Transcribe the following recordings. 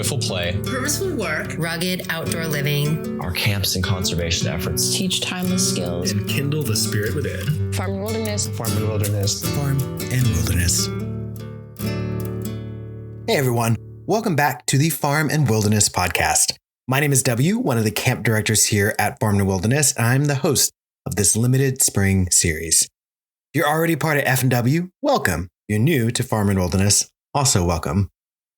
joyful play, purposeful work, rugged outdoor living, our camps and conservation efforts, teach timeless skills, and kindle the spirit within. Farm and Wilderness. Farm and Wilderness. Farm and Wilderness. Hey everyone, welcome back to the Farm and Wilderness podcast. My name is W, one of the camp directors here at Farm and Wilderness, and I'm the host of this limited spring series. If you're already part of F&W, welcome. If you're new to Farm and Wilderness, also welcome.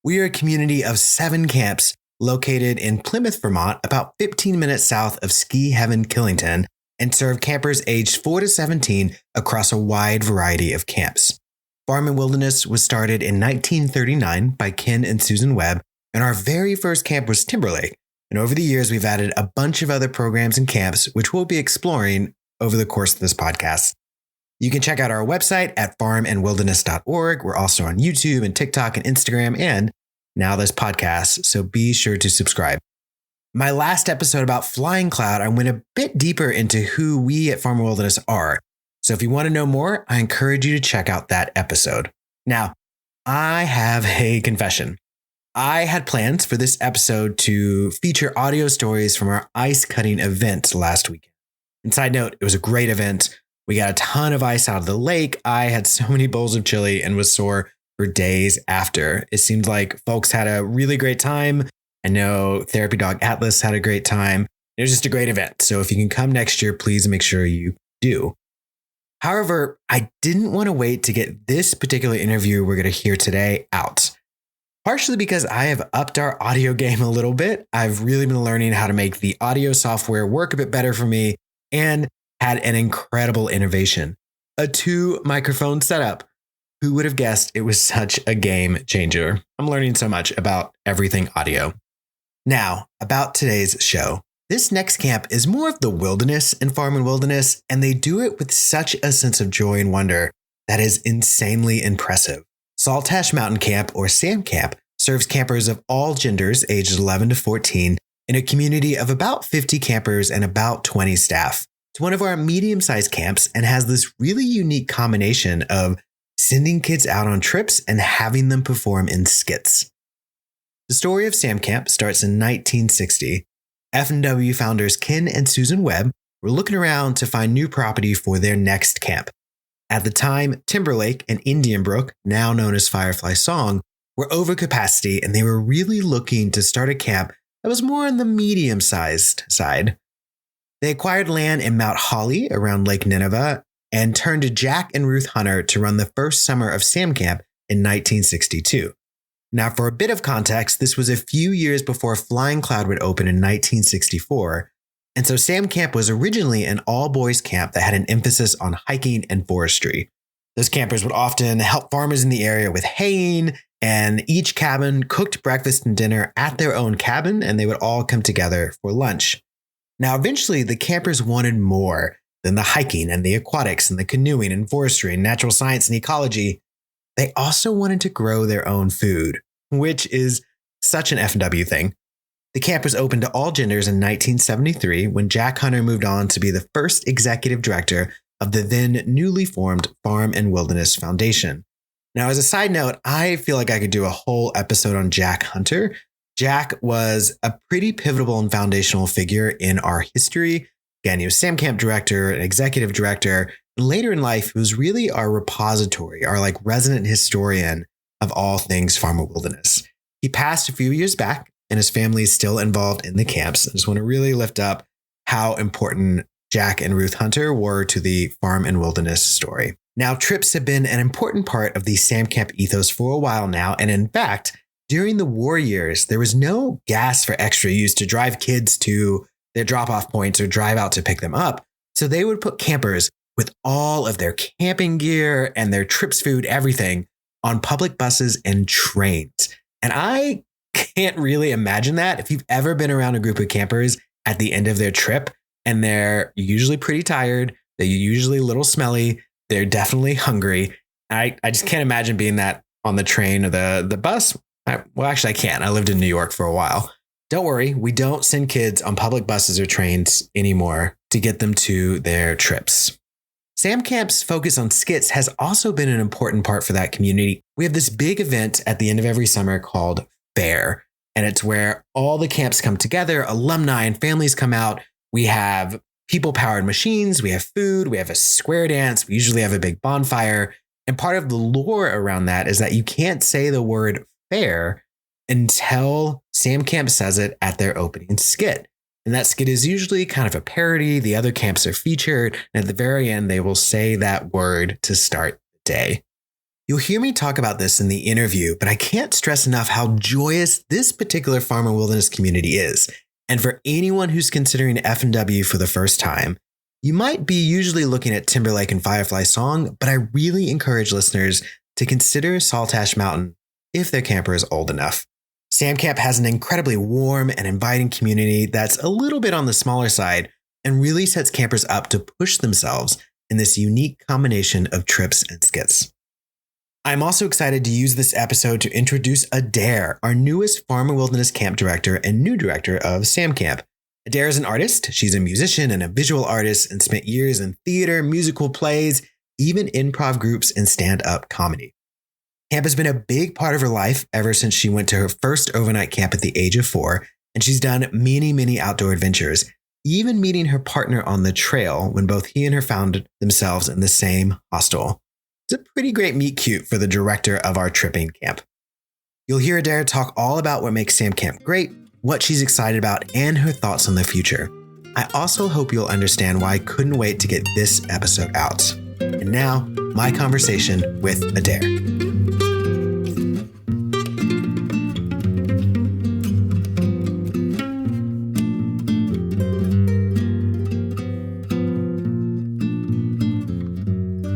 We are a community of 7 camps located in Plymouth, Vermont, about 15 minutes south of ski heaven Killington, and serve campers aged 4 to 17 across a wide variety of camps. Farm and Wilderness was started in 1939 by Ken and Susan Webb, and our very first camp was Timberlake. And over the years, we've added a bunch of other programs and camps, which we'll be exploring over the course of this podcast. You can check out our website at farmandwilderness.org. We're also on YouTube and TikTok and Instagram, and now this podcast, so be sure to subscribe. My last episode about Flying Cloud, I went a bit deeper into who we at Farm and Wilderness are. So if you want to know more, I encourage you to check out that episode. Now, I have a confession. I had plans for this episode to feature audio stories from our ice cutting event last weekend. And side note, it was a great event. We got a ton of ice out of the lake. I had so many bowls of chili and was sore for days after. It seemed like folks had a really great time. I know Therapy Dog Atlas had a great time. It was just a great event. So if you can come next year, please make sure you do. However, I didn't want to wait to get this particular interview we're going to hear today out. Partially because I have upped our audio game a little bit. I've really been learning how to make the audio software work a bit better for me and had an incredible innovation. A 2-microphone setup. Who would have guessed it was such a game changer? I'm learning so much about everything audio. Now, about today's show. This next camp is more of the wilderness in Farm and Wilderness, and they do it with such a sense of joy and wonder that is insanely impressive. Saltash Mountain Camp, or SAM Camp, serves campers of all genders ages 11 to 14 in a community of about 50 campers and about 20 staff. It's one of our medium-sized camps and has this really unique combination of sending kids out on trips and having them perform in skits. The story of SAM Camp starts in 1960. F&W founders Ken and Susan Webb were looking around to find new property for their next camp. At the time, Timberlake and Indian Brook, now known as Firefly Song, were over capacity, and they were really looking to start a camp that was more on the medium-sized side. They acquired land in Mount Holly around Lake Nineveh and turned to Jack and Ruth Hunter to run the first summer of SAM Camp in 1962. Now, for a bit of context, this was a few years before Flying Cloud would open in 1964, and so SAM Camp was originally an all-boys camp that had an emphasis on hiking and forestry. Those campers would often help farmers in the area with haying, and each cabin cooked breakfast and dinner at their own cabin, and they would all come together for lunch. Now, eventually, the campers wanted more than the hiking and the aquatics and the canoeing and forestry and natural science and ecology. They also wanted to grow their own food, which is such an F&W thing. The campus opened to all genders in 1973 when Jack Hunter moved on to be the first executive director of the then newly formed Farm and Wilderness Foundation. Now, as a side note, I feel like I could do a whole episode on Jack Hunter. Jack was a pretty pivotal and foundational figure in our history. Again, he was SAM Camp director, an executive director. And later in life, he was really our repository, our resident historian of all things Farm and Wilderness. He passed a few years back, and his family is still involved in the camps. I just want to really lift up how important Jack and Ruth Hunter were to the Farm and Wilderness story. Now, trips have been an important part of the SAM Camp ethos for a while now, and in fact, during the war years, there was no gas for extra use to drive kids to their drop-off points or drive out to pick them up. So they would put campers with all of their camping gear and their trips food, everything, on public buses and trains. And I can't really imagine that. If you've ever been around a group of campers at the end of their trip, and they're usually pretty tired, they're usually a little smelly, they're definitely hungry. I just can't imagine being that on the train or the bus. Well, actually, I can't. I lived in New York for a while. Don't worry, we don't send kids on public buses or trains anymore to get them to their trips. SAM Camp's focus on skits has also been an important part for that community. We have this big event at the end of every summer called Fair. And it's where all the camps come together, alumni and families come out. We have people-powered machines, we have food, we have a square dance, we usually have a big bonfire. And part of the lore around that is that you can't say the word fair until Sam Camp says it at their opening skit. And that skit is usually kind of a parody. The other camps are featured. And at the very end, they will say that word to start the day. You'll hear me talk about this in the interview, but I can't stress enough how joyous this particular farm and wilderness community is. And for anyone who's considering F&W for the first time, you might be usually looking at Timberlake and Firefly Song, but I really encourage listeners to consider Saltash Mountain if their camper is old enough. Sam Camp has an incredibly warm and inviting community that's a little bit on the smaller side and really sets campers up to push themselves in this unique combination of trips and skits. I'm also excited to use this episode to introduce Adair, our newest Farm and Wilderness Camp Director and new director of Sam Camp. Adair is an artist. She's a musician and a visual artist and spent years in theater, musical plays, even improv groups and stand-up comedy. Camp has been a big part of her life ever since she went to her first overnight camp at the age of 4, and she's done many, many outdoor adventures, even meeting her partner on the trail when both he and her found themselves in the same hostel. It's a pretty great meet cute for the director of our tripping camp. You'll hear Adair talk all about what makes Sam Camp great, what she's excited about, and her thoughts on the future. I also hope you'll understand why I couldn't wait to get this episode out. And now, my conversation with Adair.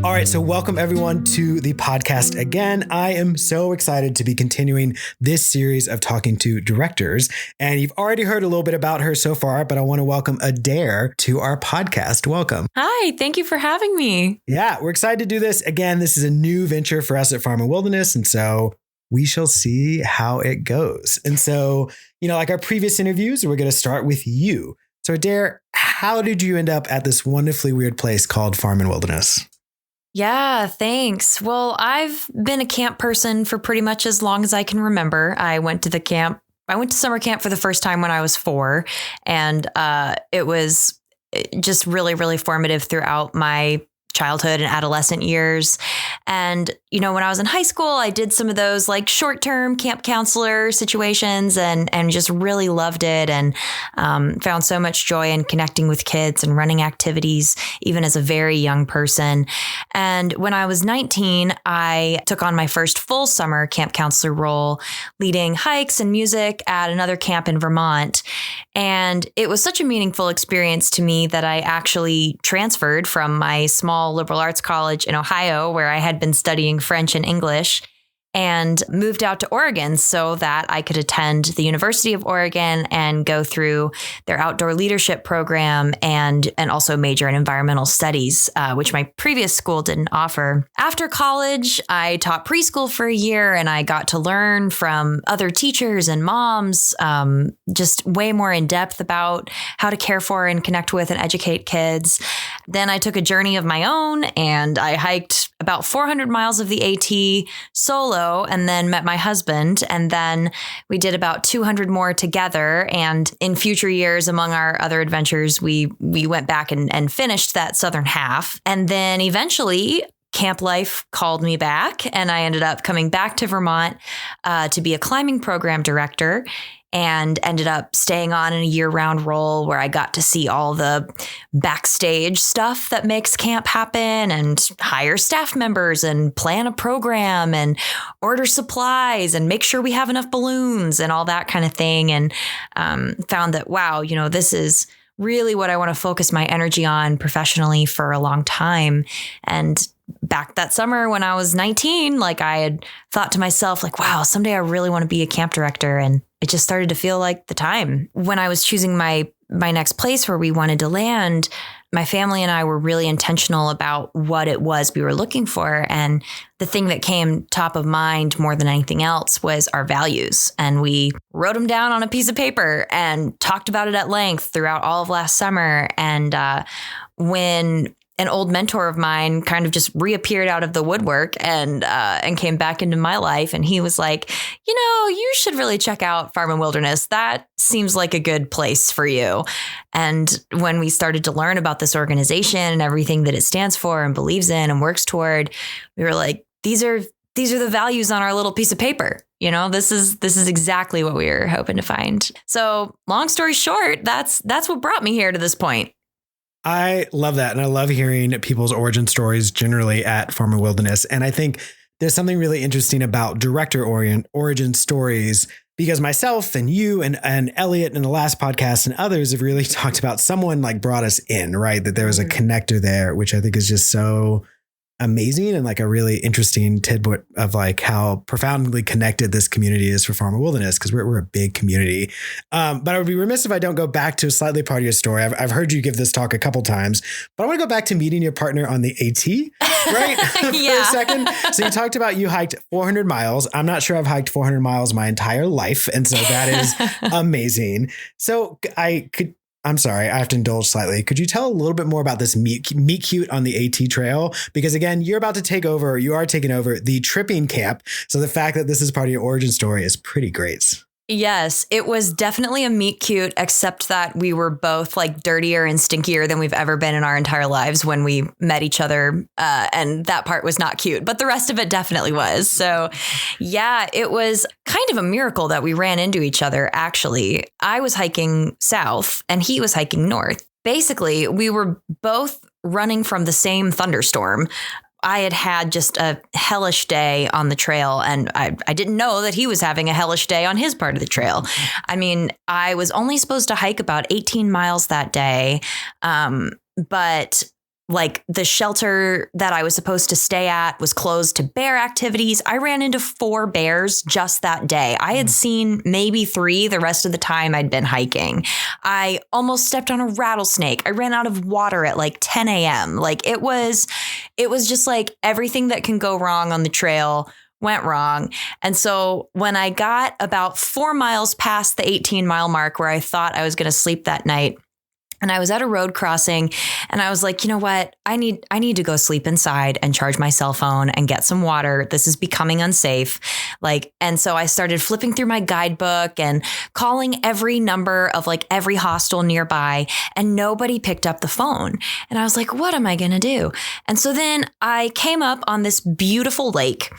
All right, so welcome everyone to the podcast again. I am so excited to be continuing this series of talking to directors. And you've already heard a little bit about her so far, but I want to welcome Adair to our podcast. Welcome. Hi, thank you for having me. Yeah, we're excited to do this. Again, this is a new venture for us at Farm and Wilderness. And so we shall see how it goes. And so, like our previous interviews, we're going to start with you. So Adair, how did you end up at this wonderfully weird place called Farm and Wilderness? Yeah, thanks. Well, I've been a camp person for pretty much as long as I can remember. I went to summer camp for the first time when I was 4, and it was just really, really formative throughout my childhood and adolescent years. And, when I was in high school, I did some of those like short-term camp counselor situations and just really loved it and found so much joy in connecting with kids and running activities, even as a very young person. And when I was 19, I took on my first full summer camp counselor role, leading hikes and music at another camp in Vermont. And it was such a meaningful experience to me that I actually transferred from my small liberal arts college in Ohio, where I had been studying French and English, and moved out to Oregon so that I could attend the University of Oregon and go through their outdoor leadership program and also major in environmental studies, which my previous school didn't offer. After college, I taught preschool for a year and I got to learn from other teachers and moms, just way more in depth about how to care for and connect with and educate kids. Then I took a journey of my own and I hiked about 400 miles of the AT solo and then met my husband. And then we did about 200 more together. And in future years, among our other adventures, we went back and finished that southern half. And then eventually camp life called me back and I ended up coming back to Vermont to be a climbing program director. And ended up staying on in a year-round role where I got to see all the backstage stuff that makes camp happen and hire staff members and plan a program and order supplies and make sure we have enough balloons and all that kind of thing. And found that, wow, this is really what I want to focus my energy on professionally for a long time. And back that summer when I was 19, I had thought to myself, wow, someday I really want to be a camp director. And it just started to feel like the time. When I was choosing my next place where we wanted to land, my family and I were really intentional about what it was we were looking for. And the thing that came top of mind more than anything else was our values. And we wrote them down on a piece of paper and talked about it at length throughout all of last summer. And when an old mentor of mine kind of just reappeared out of the woodwork and came back into my life. And he was like, you should really check out Farm and Wilderness. That seems like a good place for you. And when we started to learn about this organization and everything that it stands for and believes in and works toward, we were like, these are the values on our little piece of paper. This is exactly what we were hoping to find. So long story short, that's what brought me here to this point. I love that. And I love hearing people's origin stories generally at Farm and Wilderness. And I think there's something really interesting about director origin stories, because myself and you and Elliot in the last podcast and others have really talked about someone like brought us in, right? That there was a connector there, which I think is just so amazing and like a really interesting tidbit of like how profoundly connected this community is for Farm and Wilderness, because we're a big community. But I would be remiss if I don't go back to a slightly part of your story. I've heard you give this talk a couple times, but I want to go back to meeting your partner on the AT, right? For a second. So you talked about you hiked 400 miles. I'm not sure I've hiked 400 miles my entire life. And so that is amazing. So I'm sorry, I have to indulge slightly. Could you tell a little bit more about this meet cute on the AT trail? Because again, you are taking over the tripping camp. So the fact that this is part of your origin story is pretty great. Yes, it was definitely a meet cute, except that we were both like dirtier and stinkier than we've ever been in our entire lives when we met each other. And that part was not cute, but the rest of it definitely was. So yeah, it was kind of a miracle that we ran into each other. Actually, I was hiking south and he was hiking north. Basically, we were both running from the same thunderstorm. I had just a hellish day on the trail, and I didn't know that he was having a hellish day on his part of the trail. I mean, I was only supposed to hike about 18 miles that day, but like the shelter that I was supposed to stay at was closed to bear activities. I ran into 4 bears just that day. I had seen maybe 3 the rest of the time I'd been hiking. I almost stepped on a rattlesnake. I ran out of water at like 10 a.m. Like it was just like everything that can go wrong on the trail went wrong. And so when I got about 4 miles past the 18-mile mark where I thought I was going to sleep that night, and I was at a road crossing and I was like, you know what? I need to go sleep inside and charge my cell phone and get some water. This is becoming unsafe. And so I started flipping through my guidebook and calling every number of like every hostel nearby, and nobody picked up the phone. And I was like, what am I going to do? And so then I came up on this beautiful lake.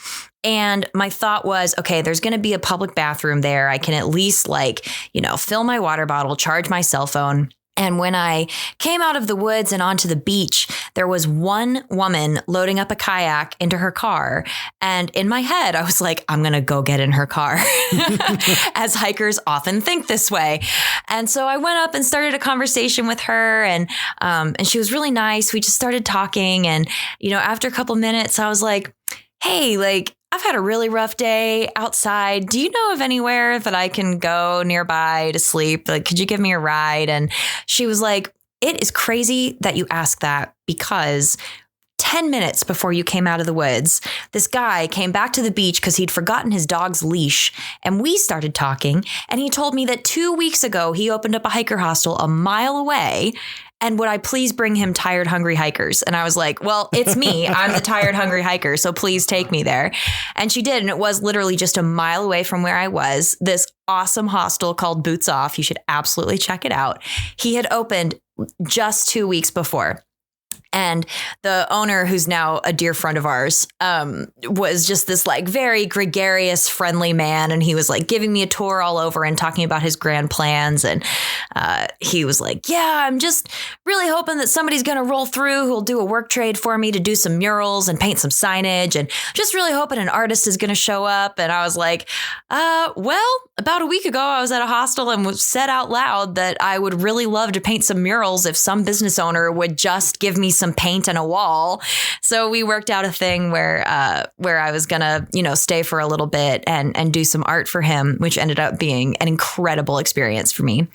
And my thought was, okay, there's going to be a public bathroom there. I can at least fill my water bottle, charge my cell phone. And when I came out of the woods and onto the beach, there was one woman loading up a kayak into her car. And in my head, I was like, I'm going to go get in her car, as hikers often think this way. And so I went up and started a conversation with her, and she was really nice. We just started talking. And, after a couple minutes, I was like, hey, I've had a really rough day outside. Do you know of anywhere that I can go nearby to sleep? Could you give me a ride? And she was like, it is crazy that you ask that, because 10 minutes before you came out of the woods, this guy came back to the beach because he'd forgotten his dog's leash. And we started talking. And he told me that 2 weeks ago, he opened up a hiker hostel a mile away. And would I please bring him tired, hungry hikers? And I was like, well, it's me. I'm the tired, hungry hiker. So please take me there. And she did. And it was literally just a mile away from where I was. This awesome hostel called Boots Off. You should absolutely check it out. He had opened just 2 weeks before. And the owner, who's now a dear friend of ours, was just this very gregarious, friendly man. And he was giving me a tour all over and talking about his grand plans. And he was like, yeah, I'm just really hoping that somebody's going to roll through who'll do a work trade for me to do some murals and paint some signage. And just really hoping an artist is going to show up. And I was like, well, about a week ago, I was at a hostel and said out loud that I would really love to paint some murals if some business owner would just give me some paint and a wall. So we worked out a thing where I was gonna, stay for a little bit and do some art for him, which ended up being an incredible experience for me.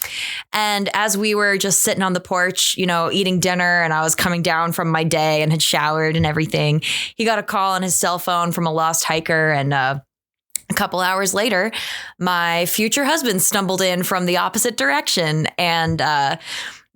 And as we were just sitting on the porch, eating dinner, and I was coming down from my day and had showered and everything, he got a call on his cell phone from a lost hiker. And a couple hours later, my future husband stumbled in from the opposite direction. And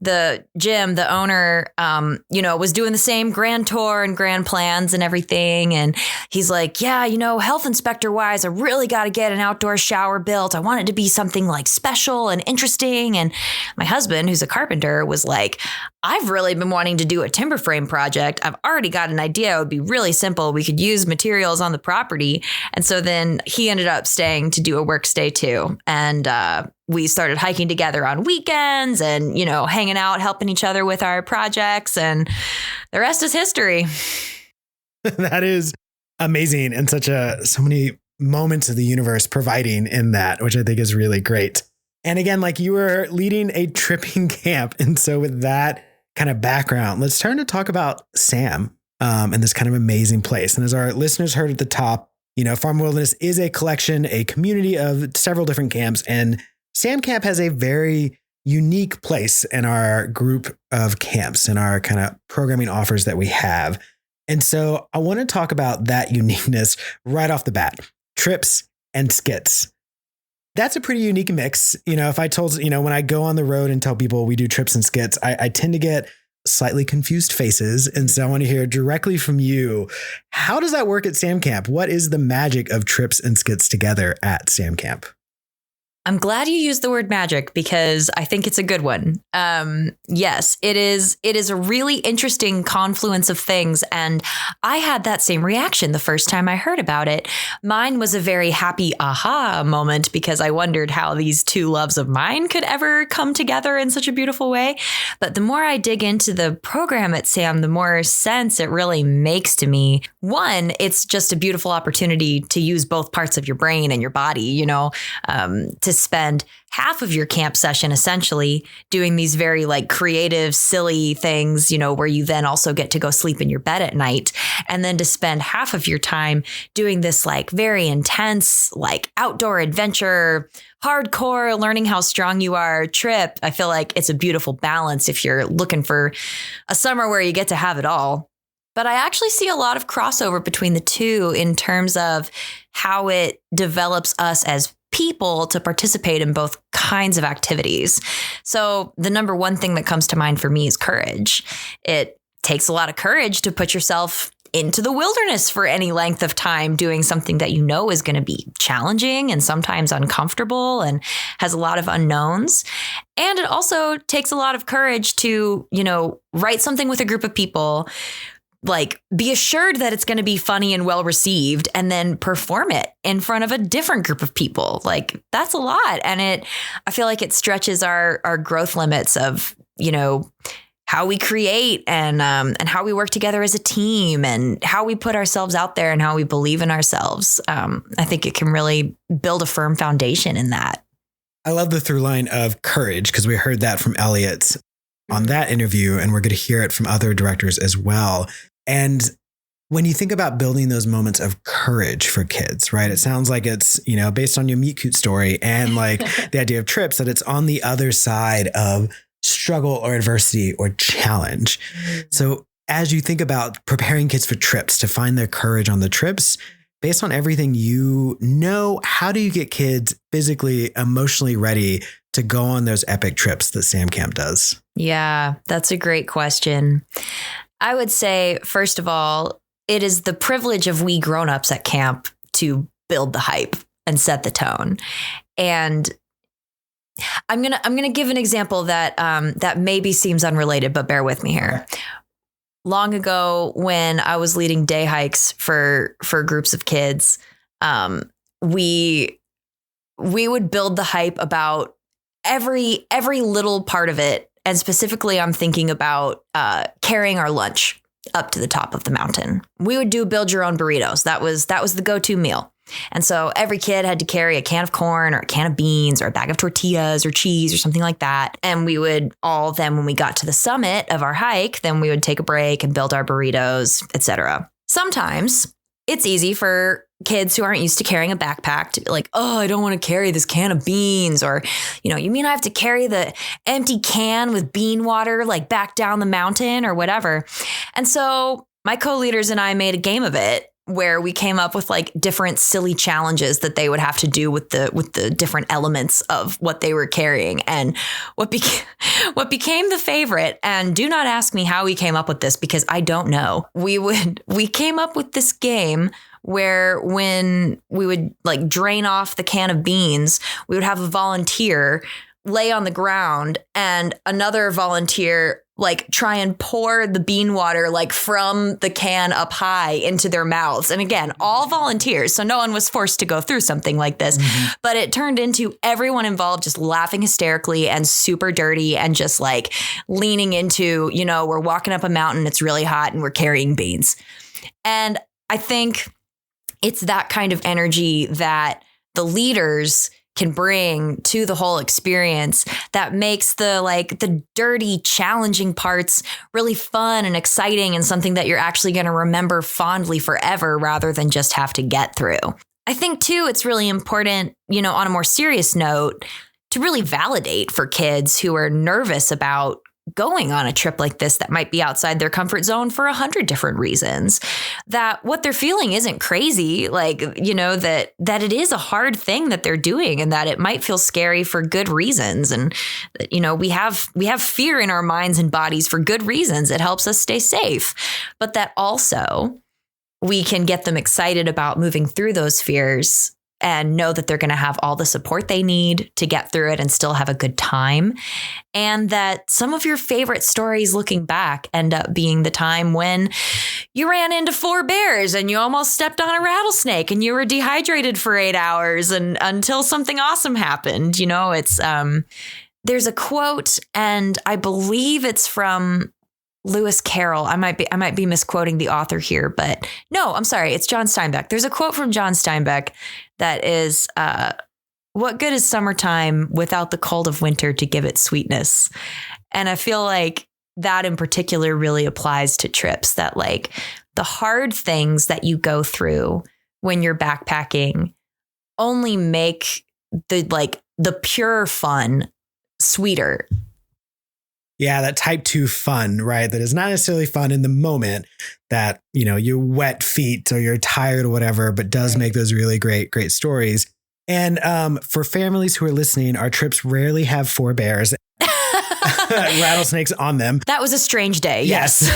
the Jim, the owner, was doing the same grand tour and grand plans and everything. And he's like, yeah, health inspector wise, I really got to get an outdoor shower built. I want it to be something like special and interesting. And my husband, who's a carpenter, was like, I've really been wanting to do a timber frame project. I've already got an idea. It would be really simple. We could use materials on the property. And so then he ended up staying to do a work stay too. And we started hiking together on weekends and, hanging out, helping each other with our projects. And the rest is history. That is amazing. And so many moments of the universe providing in that, which I think is really great. And again, like you were leading a tripping camp. And so with that kind of background, let's turn to talk about Sam and this kind of amazing place. And as our listeners heard at the top, Farm Wilderness is a collection, a community of several different camps. And Sam Camp has a very unique place in our group of camps and our kind of programming offers that we have. And so I want to talk about that uniqueness right off the bat, trips and skits. That's a pretty unique mix. If I told, when I go on the road and tell people we do trips and skits, I tend to get slightly confused faces. And so I want to hear directly from you. How does that work at Sam Camp? What is the magic of trips and skits together at Sam Camp? I'm glad you used the word magic because I think it's a good one. Yes, it is. It is a really interesting confluence of things. And I had that same reaction the first time I heard about it. Mine was a very happy aha moment because I wondered how these two loves of mine could ever come together in such a beautiful way. But the more I dig into the program at Sam, the more sense it really makes to me. One, it's just a beautiful opportunity to use both parts of your brain and your body, to spend half of your camp session essentially doing these very creative, silly things, where you then also get to go sleep in your bed at night. And then to spend half of your time doing this very intense, outdoor adventure, hardcore, learning how strong you are trip. I feel like it's a beautiful balance if you're looking for a summer where you get to have it all. But I actually see a lot of crossover between the two in terms of how it develops us as people to participate in both kinds of activities. So the number one thing that comes to mind for me is courage. It takes a lot of courage to put yourself into the wilderness for any length of time doing something that is going to be challenging and sometimes uncomfortable and has a lot of unknowns. And it also takes a lot of courage to, write something with a group of people, be assured that it's going to be funny and well received and then perform it in front of a different group of people. That's a lot. And I feel like it stretches our growth limits of, how we create and how we work together as a team and how we put ourselves out there and how we believe in ourselves. I think it can really build a firm foundation in that. I love the through line of courage because we heard that from Elliot on that interview, and we're going to hear it from other directors as well. And when you think about building those moments of courage for kids, right? It sounds like it's, based on your meet cute story and the idea of trips, that it's on the other side of struggle or adversity or challenge. So as you think about preparing kids for trips to find their courage on the trips, based on everything how do you get kids physically, emotionally ready to go on those epic trips that Sam Camp does? Yeah, that's a great question. I would say, first of all, it is the privilege of we grown-ups at camp to build the hype and set the tone. And I'm gonna give an example that that maybe seems unrelated, but bear with me here. Long ago, when I was leading day hikes for groups of kids, we would build the hype about every little part of it. And specifically, I'm thinking about carrying our lunch up to the top of the mountain. We would do build your own burritos. That was the go-to meal. And so every kid had to carry a can of corn or a can of beans or a bag of tortillas or cheese or something like that. And we would all then, when we got to the summit of our hike, then we would take a break and build our burritos, etc. Sometimes it's easy for kids who aren't used to carrying a backpack to be like, oh, I don't want to carry this can of beans. Or, you mean I have to carry the empty can with bean water back down the mountain or whatever. And so my co-leaders and I made a game of it. where we came up with like different silly challenges that they would have to do with the different elements of what they were carrying. And what became the favorite, and do not ask me how we came up with this because I don't know. We came up with this game where when we would like drain off the can of beans, we would have a volunteer lay on the ground and another volunteer like try and pour the bean water like from the can up high into their mouths. And again, all volunteers. So no one was forced to go through something like this, but it turned into everyone involved just laughing hysterically and super dirty and just like leaning into, you know, we're walking up a mountain, it's really hot and we're carrying beans. And I think it's that kind of energy that the leaders can bring to the whole experience that makes the dirty, challenging parts really fun and exciting and something that you're actually going to remember fondly forever rather than just have to get through. I think, too, it's really important, you know, on a more serious note, to really validate for kids who are nervous about going on a trip like this that might be outside their comfort zone for 100 different reasons, that what they're feeling isn't crazy, like, you know, that it is a hard thing that they're doing and that it might feel scary for good reasons. And, you know, we have fear in our minds and bodies for good reasons. It helps us stay safe, but that also we can get them excited about moving through those fears and know that they're going to have all the support they need to get through it and still have a good time. And that some of your favorite stories looking back end up being the time when you ran into 4 bears and you almost stepped on a rattlesnake and you were dehydrated for 8 hours and until something awesome happened. You know, it's there's a quote, and I believe it's from Lewis Carroll. I might be misquoting the author here, but no, I'm sorry. It's John Steinbeck. There's a quote from John Steinbeck that is, what good is summertime without the cold of winter to give it sweetness? And I feel like that in particular really applies to trips, that like the hard things that you go through when you're backpacking only make the pure fun sweeter. Yeah, that type 2 fun, right? That is not necessarily fun in the moment, that, you know, your wet feet or you're tired or whatever, but does make those really great stories. And for families who are listening, our trips rarely have 4 bears, rattlesnakes on them. That was a strange day. Yes.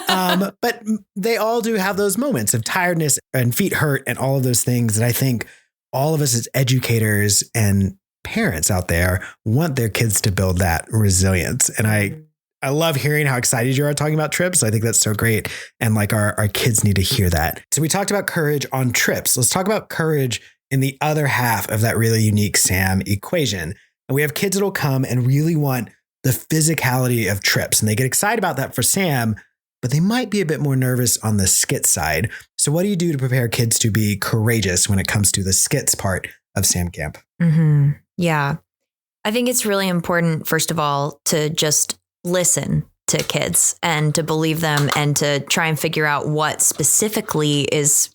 But they all do have those moments of tiredness and feet hurt and all of those things that I think all of us as educators and parents out there want their kids to build that resilience. And I love hearing how excited you are talking about trips. I think that's so great. And like our kids need to hear that. So we talked about courage on trips. Let's talk about courage in the other half of that really unique Sam equation. And we have kids that'll come and really want the physicality of trips. And they get excited about that for Sam, but they might be a bit more nervous on the skit side. So what do you do to prepare kids to be courageous when it comes to the skits part of Sam Camp? Mm-hmm. Yeah. I think it's really important, first of all, to just listen to kids and to believe them and to try and figure out what specifically is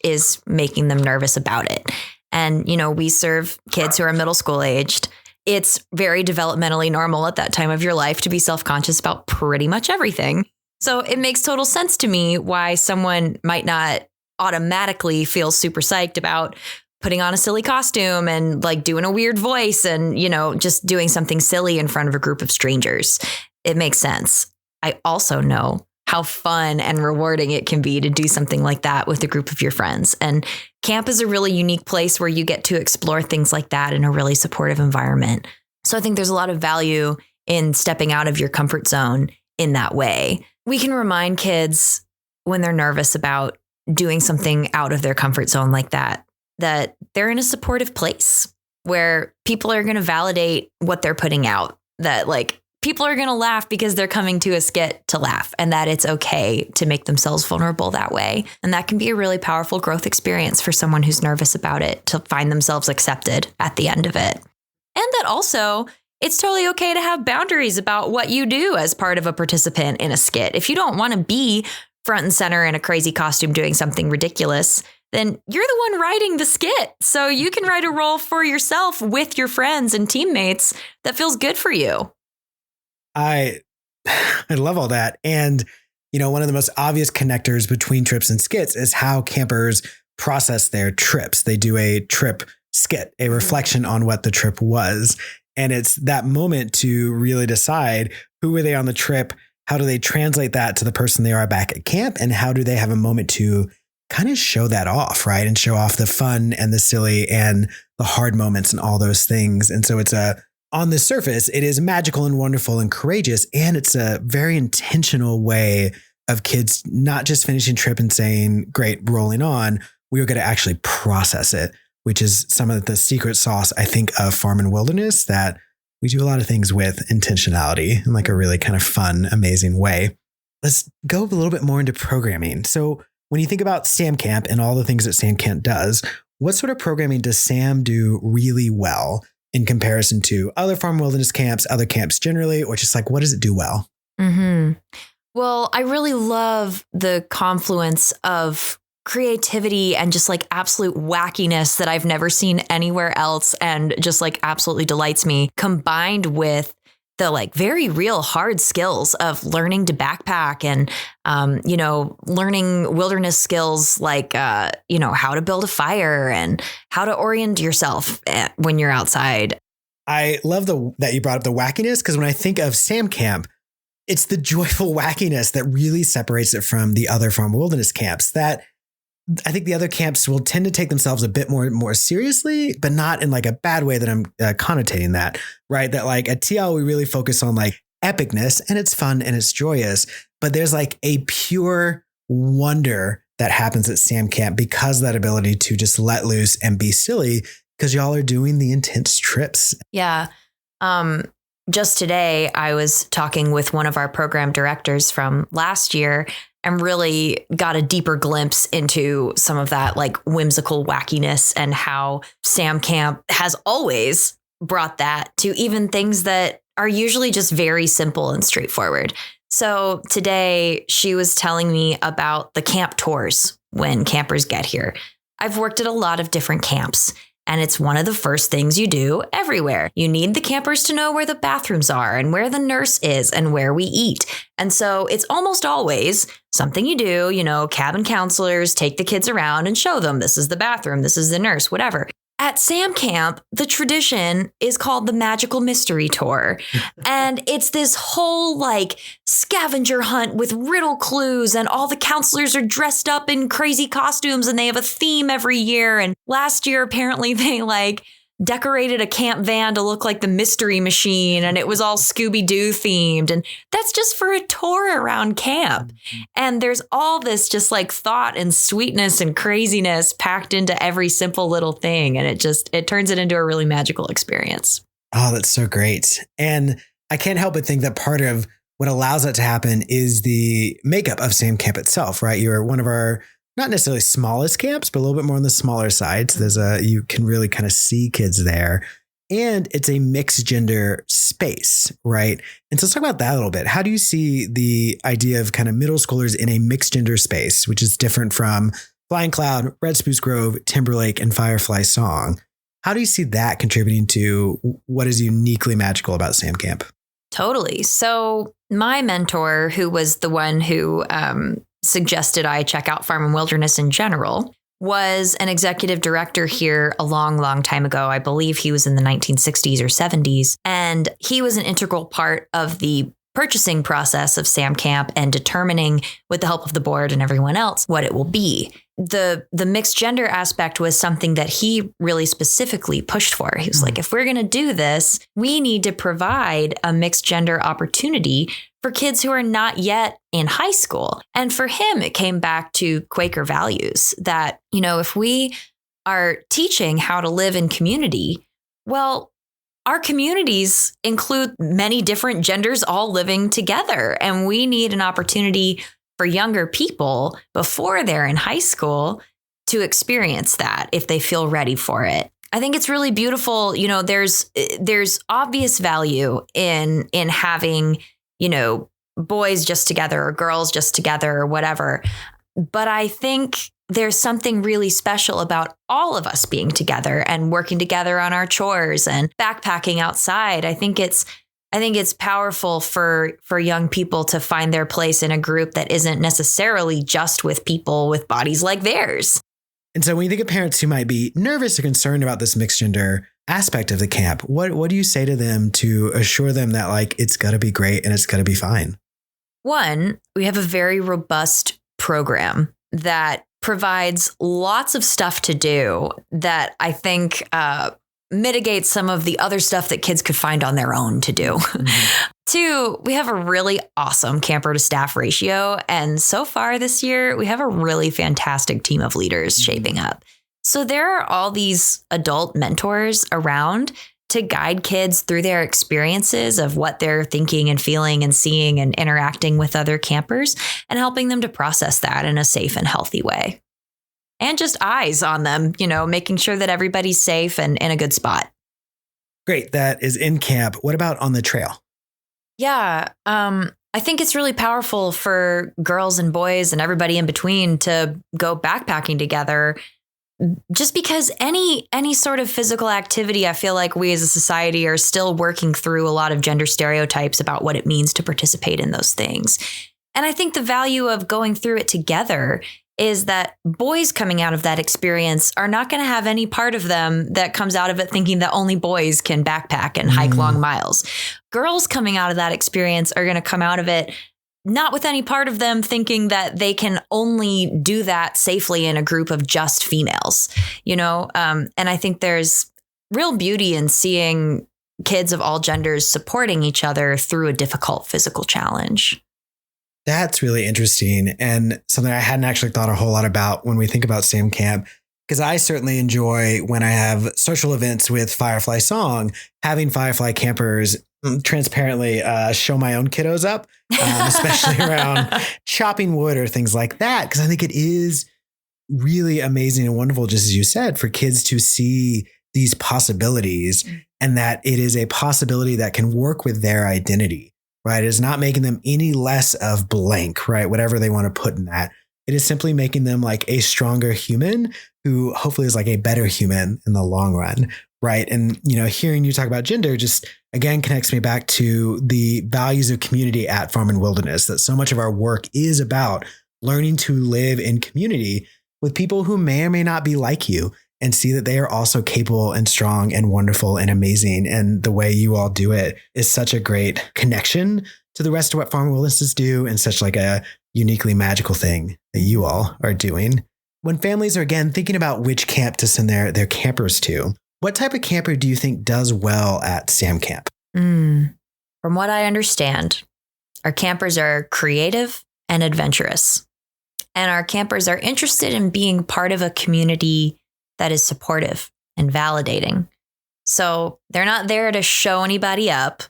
making them nervous about it. And, you know, we serve kids who are middle school aged. It's very developmentally normal at that time of your life to be self-conscious about pretty much everything. So it makes total sense to me why someone might not automatically feel super psyched about putting on a silly costume and like doing a weird voice and, you know, just doing something silly in front of a group of strangers. It makes sense. I also know how fun and rewarding it can be to do something like that with a group of your friends. And camp is a really unique place where you get to explore things like that in a really supportive environment. So I think there's a lot of value in stepping out of your comfort zone in that way. We can remind kids when they're nervous about doing something out of their comfort zone like that they're in a supportive place where people are going to validate what they're putting out, that like people are going to laugh because they're coming to a skit to laugh, and that it's okay to make themselves vulnerable that way. And that can be a really powerful growth experience for someone who's nervous about it, to find themselves accepted at the end of it. And that also, it's totally okay to have boundaries about what you do as part of a participant in a skit. If you don't want to be front and center in a crazy costume doing something ridiculous, then you're the one writing the skit. So you can write a role for yourself with your friends and teammates that feels good for you. I love all that. And one of the most obvious connectors between trips and skits is how campers process their trips. They do a trip skit, a reflection on what the trip was. And it's that moment to really decide who were they on the trip? How do they translate that to the person they are back at camp? And how do they have a moment to kind of show that off, right? And show off the fun and the silly and the hard moments and all those things. And so on the surface, it is magical and wonderful and courageous. And it's a very intentional way of kids not just finishing trip and saying, great, rolling on. We are going to actually process it, which is some of the secret sauce, I think, of Farm and Wilderness, that we do a lot of things with intentionality in like a really kind of fun, amazing way. Let's go a little bit more into programming. So when you think about Sam Camp and all the things that Sam Camp does, what sort of programming does Sam do really well in comparison to other Farm and Wilderness camps, other camps generally, or just like, what does it do well? Mm-hmm. Well, I really love the confluence of creativity and just like absolute wackiness that I've never seen anywhere else and just like absolutely delights me, combined with the like very real hard skills of learning to backpack and, learning wilderness skills like, how to build a fire and how to orient yourself when you're outside. I love that you brought up the wackiness, because when I think of Sam Camp, it's the joyful wackiness that really separates it from the other Farm Wilderness camps. That I think the other camps will tend to take themselves a bit more seriously, but not in like a bad way that I'm connotating that, right? That like at TL, we really focus on like epicness, and it's fun and it's joyous, but there's like a pure wonder that happens at Sam Camp because of that ability to just let loose and be silly, because y'all are doing the intense trips. Yeah. Just today, I was talking with one of our program directors from last year and really got a deeper glimpse into some of that like whimsical wackiness and how Sam Camp has always brought that to even things that are usually just very simple and straightforward. So today she was telling me about the camp tours when campers get here. I've worked at a lot of different camps, and it's one of the first things you do everywhere. You need the campers to know where the bathrooms are and where the nurse is and where we eat. And so it's almost always something you do, cabin counselors take the kids around and show them this is the bathroom, this is the nurse, whatever. At Sam Camp, the tradition is called the Magical Mystery Tour. And it's this whole like scavenger hunt with riddle clues, and all the counselors are dressed up in crazy costumes and they have a theme every year. And last year, apparently they like decorated a camp van to look like the Mystery Machine, and it was all Scooby-Doo themed. And that's just for a tour around camp. And there's all this just like thought and sweetness and craziness packed into every simple little thing. And it turns it into a really magical experience. Oh, that's so great. And I can't help but think that part of what allows that to happen is the makeup of Sam Camp itself, right? You're one of our not necessarily smallest camps, but a little bit more on the smaller side. So you can really kind of see kids there, and it's a mixed gender space, right? And so let's talk about that a little bit. How do you see the idea of kind of middle schoolers in a mixed gender space, which is different from Flying Cloud, Red Spruce Grove, Timberlake, and Firefly Song? How do you see that contributing to what is uniquely magical about Sam Camp? Totally. So my mentor, who was the one who suggested I check out Farm and Wilderness in general, was an executive director here a long time ago. I believe he was in the 1960s or 70s. And he was an integral part of the purchasing process of Sam Camp and determining, with the help of the board and everyone else, what it will be. The mixed gender aspect was something that he really specifically pushed for. He was like, if we're going to do this, we need to provide a mixed gender opportunity for kids who are not yet in high school. And for him, it came back to Quaker values that, if we are teaching how to live in community, well, our communities include many different genders all living together. And we need an opportunity for younger people before they're in high school to experience that if they feel ready for it. I think it's really beautiful. There's obvious value in having, boys just together or girls just together or whatever. But I think there's something really special about all of us being together and working together on our chores and backpacking outside. I think I think it's powerful for young people to find their place in a group that isn't necessarily just with people with bodies like theirs. And so when you think of parents who might be nervous or concerned about this mixed gender aspect of the camp, what do you say to them to assure them that like it's got to be great and it's got to be fine? One, we have a very robust program that provides lots of stuff to do that I think mitigates some of the other stuff that kids could find on their own to do. Mm-hmm. Two, we have a really awesome camper to staff ratio. And so far this year, we have a really fantastic team of leaders shaping up. So there are all these adult mentors around to guide kids through their experiences of what they're thinking and feeling and seeing and interacting with other campers and helping them to process that in a safe and healthy way. And just eyes on them, making sure that everybody's safe and in a good spot. Great. That is in camp. What about on the trail? Yeah. I think it's really powerful for girls and boys and everybody in between to go backpacking together. Just because any sort of physical activity, I feel like we as a society are still working through a lot of gender stereotypes about what it means to participate in those things. And I think the value of going through it together is that boys coming out of that experience are not going to have any part of them that comes out of it thinking that only boys can backpack and hike long miles. Girls coming out of that experience are going to come out of it not with any part of them thinking that they can only do that safely in a group of just females, and I think there's real beauty in seeing kids of all genders supporting each other through a difficult physical challenge. That's really interesting and something I hadn't actually thought a whole lot about when we think about SAM Camp, because I certainly enjoy when I have social events with Firefly Song, having Firefly campers transparently show my own kiddos up, especially around chopping wood or things like that, because I think it is really amazing and wonderful, just as you said, for kids to see these possibilities and that it is a possibility that can work with their identity. Right. It is not making them any less of blank, right? Whatever they want to put in that. It is simply making them like a stronger human who hopefully is like a better human in the long run. Right. And, hearing you talk about gender just again connects me back to the values of community at Farm and Wilderness, that so much of our work is about learning to live in community with people who may or may not be like you, and see that they are also capable and strong and wonderful and amazing. And the way you all do it is such a great connection to the rest of what Farm and Wilderness do, and such like a uniquely magical thing that you all are doing. When families are again thinking about which camp to send their campers to, what type of camper do you think does well at SAM Camp? From what I understand, our campers are creative and adventurous. And our campers are interested in being part of a community that is supportive and validating. So they're not there to show anybody up.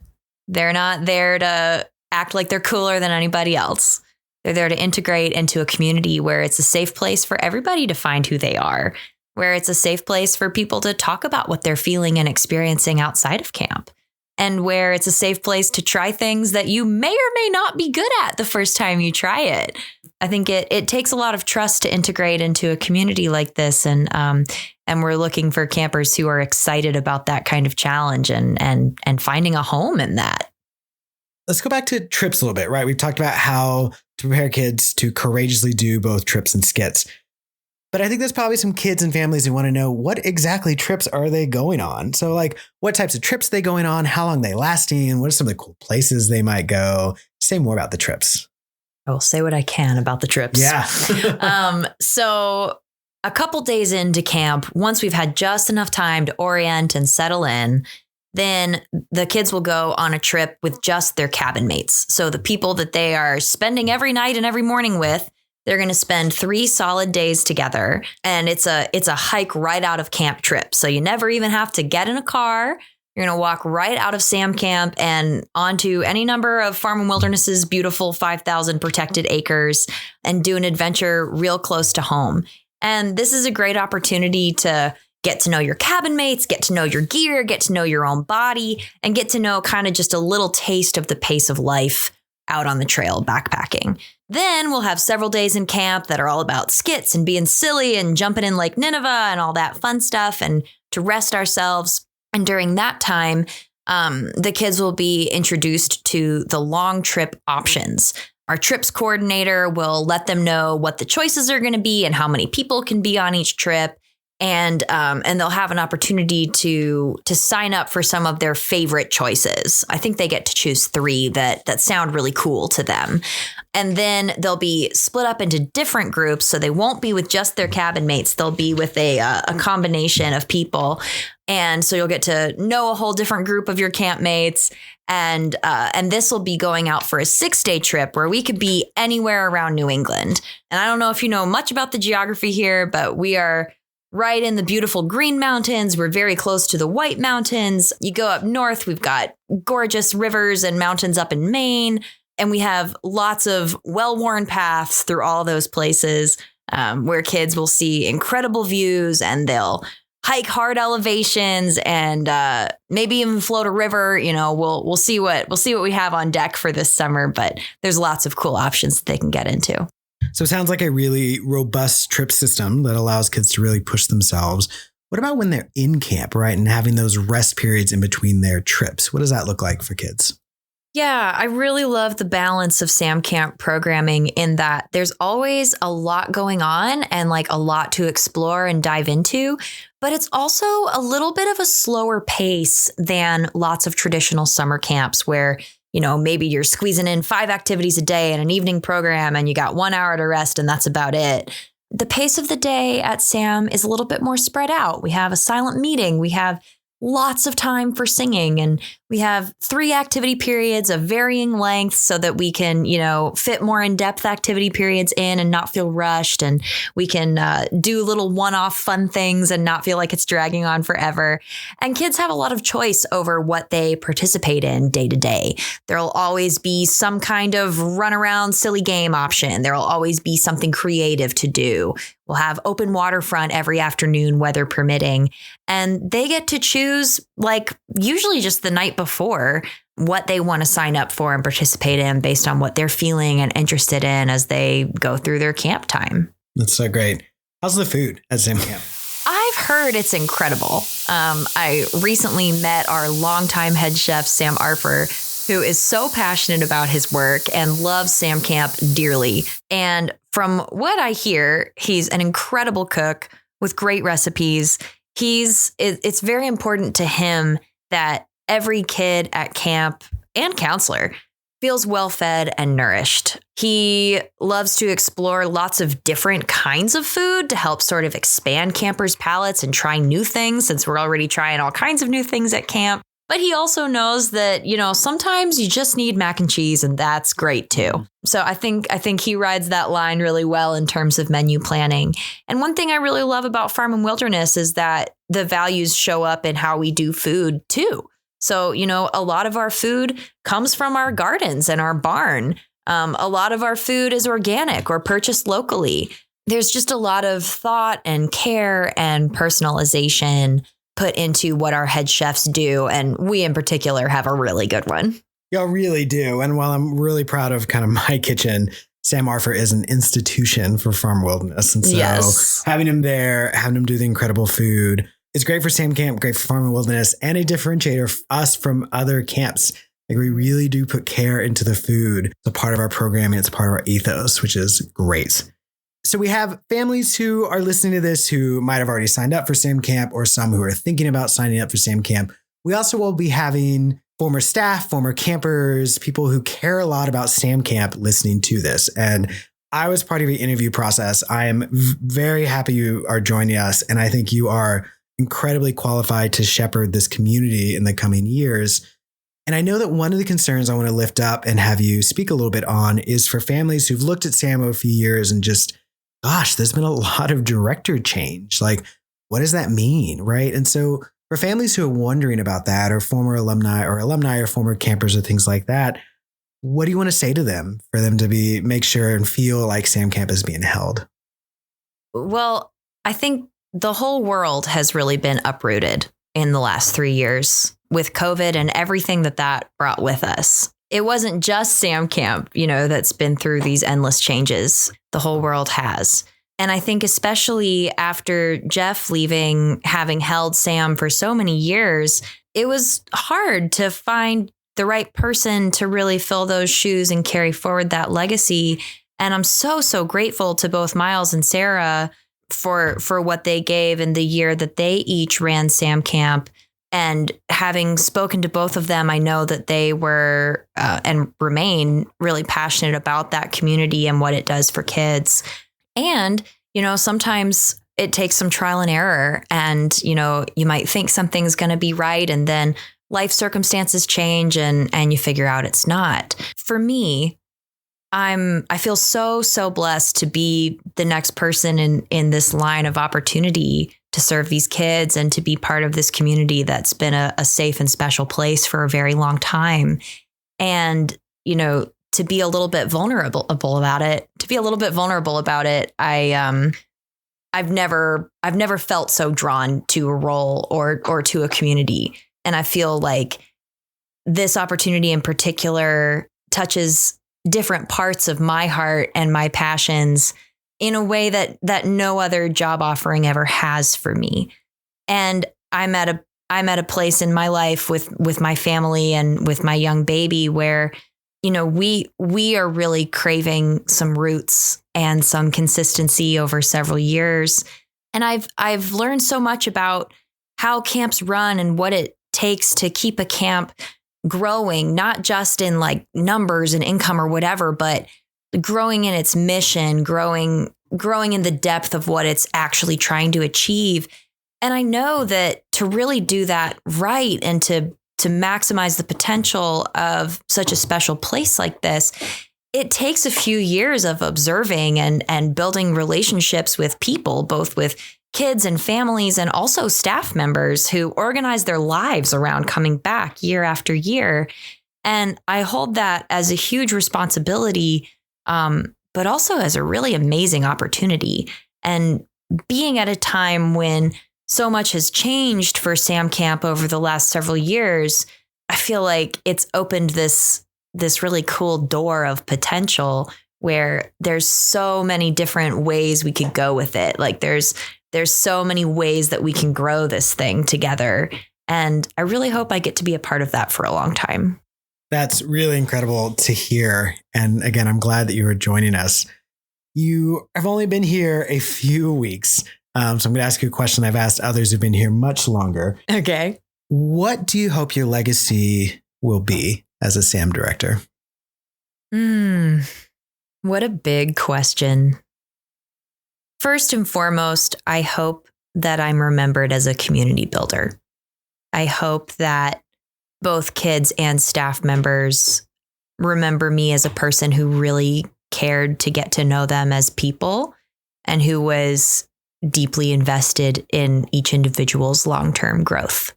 They're not there to act like they're cooler than anybody else. They're there to integrate into a community where it's a safe place for everybody to find who they are, where it's a safe place for people to talk about what they're feeling and experiencing outside of camp, and where it's a safe place to try things that you may or may not be good at the first time you try it. I think it takes a lot of trust to integrate into a community like this. And we're looking for campers who are excited about that kind of challenge and finding a home in that. Let's go back to trips a little bit, right? We've talked about how to prepare kids to courageously do both trips and skits. But I think there's probably some kids and families who want to know what exactly trips are they going on? So like what types of trips are they going on? How long are they lasting? What are some of the cool places they might go? Say more about the trips. I will say what I can about the trips. Yeah. So a couple days into camp, once we've had just enough time to orient and settle in, then the kids will go on a trip with just their cabin mates. So the people that they are spending every night and every morning with, they're going to spend 3 solid days together. And it's a hike right out of camp trip. So you never even have to get in a car. You're going to walk right out of SAM Camp and onto any number of Farm and Wilderness's beautiful 5,000 protected acres and do an adventure real close to home. And this is a great opportunity to get to know your cabin mates, get to know your gear, get to know your own body, and get to know kind of just a little taste of the pace of life out on the trail backpacking. Then we'll have several days in camp that are all about skits and being silly and jumping in Lake Nineveh and all that fun stuff, and to rest ourselves. And during that time, the kids will be introduced to the long trip options. Our trips coordinator will let them know what the choices are going to be and how many people can be on each trip. And they'll have an opportunity to sign up for some of their favorite choices. I think they get to choose 3 that sound really cool to them. And then they'll be split up into different groups. So they won't be with just their cabin mates. They'll be with a combination of people. And so you'll get to know a whole different group of your camp mates. And this will be going out for a 6-day trip where we could be anywhere around New England. And I don't know if you know much about the geography here, but we are right in the beautiful Green Mountains. We're very close to the White Mountains. You go up north, we've got gorgeous rivers and mountains up in Maine. And we have lots of well-worn paths through all those places where kids will see incredible views, and they'll hike hard elevations and maybe even float a river. You know, we'll see what we have on deck for this summer, but there's lots of cool options that they can get into. So it sounds like a really robust trip system that allows kids to really push themselves. What about when they're in camp, right? And having those rest periods in between their trips? What does that look like for kids? Yeah, I really love the balance of SAM Camp programming in that there's always a lot going on and like a lot to explore and dive into, but it's also a little bit of a slower pace than lots of traditional summer camps where, you know, maybe you're squeezing in 5 activities a day and an evening program and you got 1 hour to rest and that's about it. The pace of the day at SAM is a little bit more spread out. We have a silent meeting. We have lots of time for singing, and we have 3 activity periods of varying lengths so that we can, you know, fit more in-depth activity periods in and not feel rushed. And we can do little one-off fun things and not feel like it's dragging on forever. And kids have a lot of choice over what they participate in day to day. There'll always be some kind of run around silly game option. There'll always be something creative to do. We'll have open waterfront every afternoon, weather permitting, and they get to choose, like usually just the night before, what they want to sign up for and participate in based on what they're feeling and interested in as they go through their camp time. That's so great. How's the food at SAM Camp? I've heard it's incredible. I recently met our longtime head chef, Sam Arfer, who is so passionate about his work and loves SAM Camp dearly. And from what I hear, he's an incredible cook with great recipes. It's very important to him that every kid at camp and counselor feels well fed and nourished. He loves to explore lots of different kinds of food to help sort of expand campers' palates and try new things, since we're already trying all kinds of new things at camp. But he also knows that, you know, sometimes you just need mac and cheese, and that's great too. So I think he rides that line really well in terms of menu planning. And one thing I really love about Farm and Wilderness is that the values show up in how we do food too. So, you know, a lot of our food comes from our gardens and our barn. A lot of our food is organic or purchased locally. There's just a lot of thought and care and personalization put into what our head chefs do. And we in particular have a really good one. Y'all really do. And while I'm really proud of kind of my kitchen, Sam Arfer is an institution for Farm Wilderness. And so yes, having him there, having him do the incredible food, it's great for SAM Camp, great for Farm and Wilderness, and a differentiator for us from other camps. Like we really do put care into the food. It's a part of our programming. It's a part of our ethos, which is great. So we have families who are listening to this who might have already signed up for SAM Camp, or some who are thinking about signing up for SAM Camp. We also will be having former staff, former campers, people who care a lot about SAM Camp listening to this. And I was part of the interview process. I am very happy you are joining us. And I think you are incredibly qualified to shepherd this community in the coming years. And I know that one of the concerns I want to lift up and have you speak a little bit on is for families who've looked at SAMO a few years and just, gosh, there's been a lot of director change. Like, what does that mean? Right. And so for families who are wondering about that, or former alumni or former campers or things like that, what do you want to say to them for them to make sure and feel like SAM Camp is being held? Well, I think the whole world has really been uprooted in the last 3 years with COVID and everything that brought with us. It wasn't just SAM Camp, you know, that's been through these endless changes. The whole world has. And I think especially after Jeff leaving, having held SAM for so many years, it was hard to find the right person to really fill those shoes and carry forward that legacy. And I'm so, so grateful to both Miles and Sarah for what they gave in the year that they each ran Sam Camp. And having spoken to both of them, I know that they were and remain really passionate about that community and what it does for kids. And, sometimes it takes some trial and error, and, you might think something's going to be right, and then life circumstances change and you figure out it's not. For me, I feel so, so blessed to be the next person in this line of opportunity to serve these kids and to be part of this community that's been a safe and special place for a very long time. And, to be a little bit vulnerable about it, I've never felt so drawn to a role or to a community. And I feel like this opportunity in particular touches different parts of my heart and my passions in a way that no other job offering ever has for me. And I'm at a place in my life with my family and with my young baby where, we are really craving some roots and some consistency over several years. And I've learned so much about how camps run and what it takes to keep a camp growing, not just in like numbers and income or whatever, but growing in its mission, growing in the depth of what it's actually trying to achieve. And I know that to really do that right and to maximize the potential of such a special place like this, it takes a few years of observing and building relationships with people, both with kids and families and also staff members who organize their lives around coming back year after year. And I hold that as a huge responsibility, but also as a really amazing opportunity. And being at a time when so much has changed for Sam Camp over the last several years, I feel like it's opened this really cool door of potential where there's so many different ways we could go with it. Like there's so many ways that we can grow this thing together. And I really hope I get to be a part of that for a long time. That's really incredible to hear. And again, I'm glad that you are joining us. You have only been here a few weeks. So I'm going to ask you a question I've asked others who've been here much longer. Okay. What do you hope your legacy will be as a SAM director? What a big question. First and foremost, I hope that I'm remembered as a community builder. I hope that both kids and staff members remember me as a person who really cared to get to know them as people and who was deeply invested in each individual's long-term growth.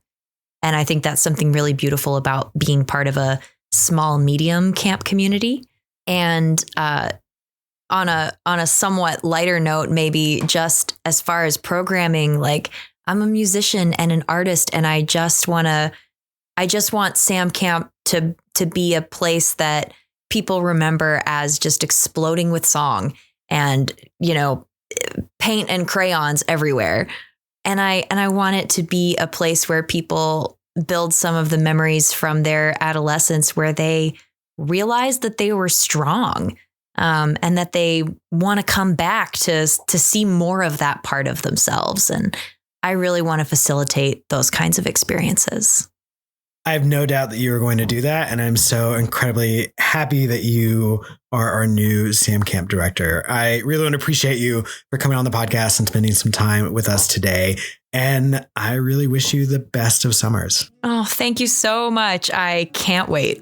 And I think that's something really beautiful about being part of a small, medium camp community. And on a somewhat lighter note, maybe just as far as programming, like I'm a musician and an artist, and I just want Sam Camp to be a place that people remember as just exploding with song and, paint and crayons everywhere. And I want it to be a place where people build some of the memories from their adolescence where they realize that they were strong, and that they want to come back to see more of that part of themselves. And I really want to facilitate those kinds of experiences. I have no doubt that you are going to do that. And I'm so incredibly happy that you are our new Sam Camp director. I really want to appreciate you for coming on the podcast and spending some time with us today. And I really wish you the best of summers. Oh, thank you so much. I can't wait.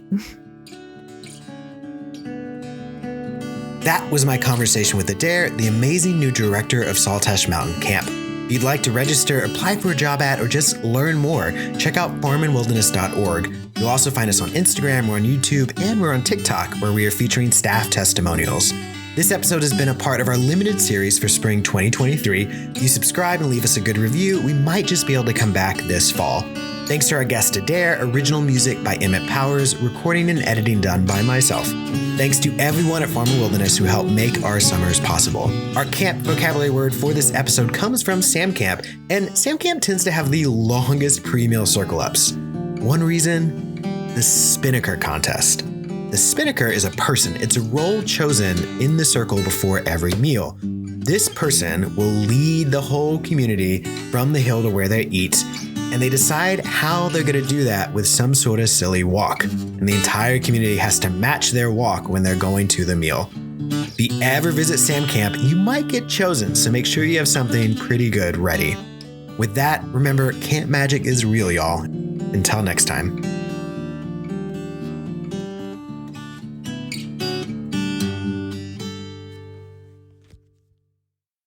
That was my conversation with Adair, the amazing new director of Saltash Mountain Camp. If you'd like to register, apply for a job ad, or just learn more, check out farmandwilderness.org. You'll also find us on Instagram, we're on YouTube, and we're on TikTok, where we are featuring staff testimonials. This episode has been a part of our limited series for spring 2023. If you subscribe and leave us a good review, we might just be able to come back this fall. Thanks to our guest Adair, original music by Emmett Powers, recording and editing done by myself. Thanks to everyone at Farm and Wilderness who helped make our summers possible. Our camp vocabulary word for this episode comes from Sam Camp, and Sam Camp tends to have the longest pre-meal circle ups. One reason, the Spinnaker contest. The Spinnaker is a person. It's a role chosen in the circle before every meal. This person will lead the whole community from the hill to where they eat, and they decide how they're going to do that with some sort of silly walk. And the entire community has to match their walk when they're going to the meal. If you ever visit Sam Camp, you might get chosen, so make sure you have something pretty good ready. With that, remember, camp magic is real, y'all. Until next time.